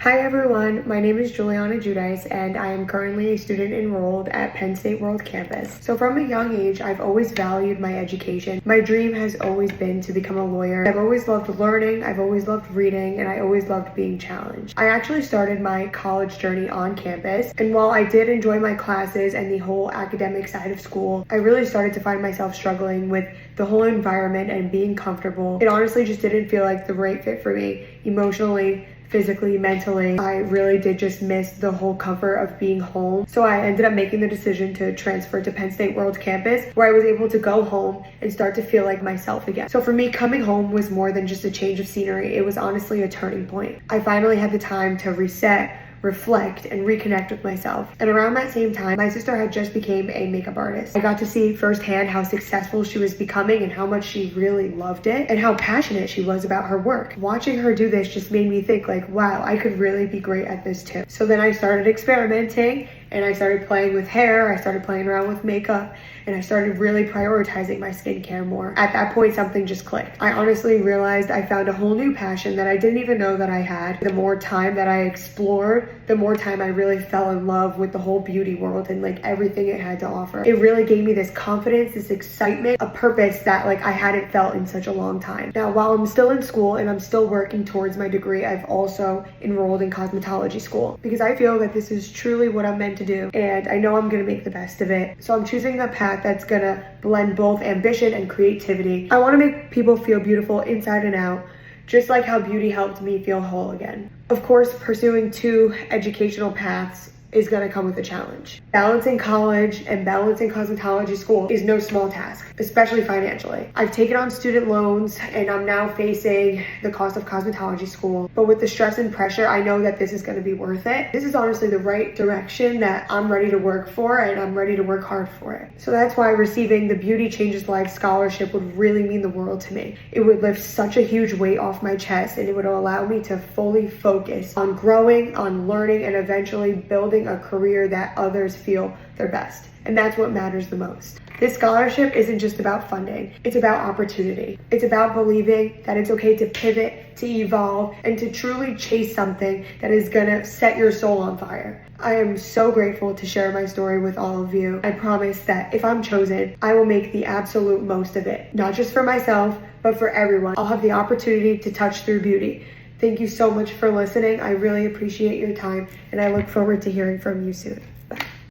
Hi everyone, my name is Juliana Judice and I am currently a student enrolled at Penn State World Campus. So from a young age, I've always valued my education. My dream has always been to become a lawyer. I've always loved learning, I've always loved reading, and I always loved being challenged. I actually started my college journey on campus, and while I did enjoy my classes and the whole academic side of school, I really started to find myself struggling with the whole environment and being comfortable. It honestly just didn't feel like the right fit for me emotionally, physically, mentally. I really did just miss the whole comfort of being home. So I ended up making the decision to transfer to Penn State World Campus, where I was able to go home and start to feel like myself again. So for me, coming home was more than just a change of scenery. It was honestly a turning point. I finally had the time to reset, reflect, and reconnect with myself. And around that same time, my sister had just became a makeup artist. I got to see firsthand how successful she was becoming and how much she really loved it and how passionate she was about her work. Watching her do this just made me think like, wow, I could really be great at this too. So then I started experimenting and I started playing with hair, I started playing around with makeup, and I started really prioritizing my skincare more. At that point, something just clicked. I honestly realized I found a whole new passion that I didn't even know that I had. The more time that I explored, the more time I really fell in love with the whole beauty world and like everything it had to offer. It really gave me this confidence, this excitement, a purpose that like I hadn't felt in such a long time. Now, while I'm still in school and I'm still working towards my degree, I've also enrolled in cosmetology school because I feel that this is truly what I'm meant to do, and I know I'm gonna make the best of it. So I'm choosing the path that's gonna blend both ambition and creativity. I wanna make people feel beautiful inside and out, just like how beauty helped me feel whole again. Of course, pursuing two educational paths is gonna come with a challenge. Balancing college and balancing cosmetology school is no small task, especially financially. I've taken on student loans and I'm now facing the cost of cosmetology school. But with the stress and pressure, I know that this is gonna be worth it. This is honestly the right direction that I'm ready to work for, and I'm ready to work hard for it. So that's why receiving the Beauty Changes Lives scholarship would really mean the world to me. It would lift such a huge weight off my chest, and it would allow me to fully focus on growing, on learning, and eventually building a career that others feel their best. And that's what matters the most. This scholarship isn't just about funding, it's about opportunity. It's about believing that it's okay to pivot, to evolve, and to truly chase something that is gonna set your soul on fire. I am so grateful to share my story with all of you. I promise that if I'm chosen, I will make the absolute most of it. Not just for myself, but for everyone. I'll have the opportunity to touch through beauty. Thank you so much for listening. I really appreciate your time, and I look forward to hearing from you soon.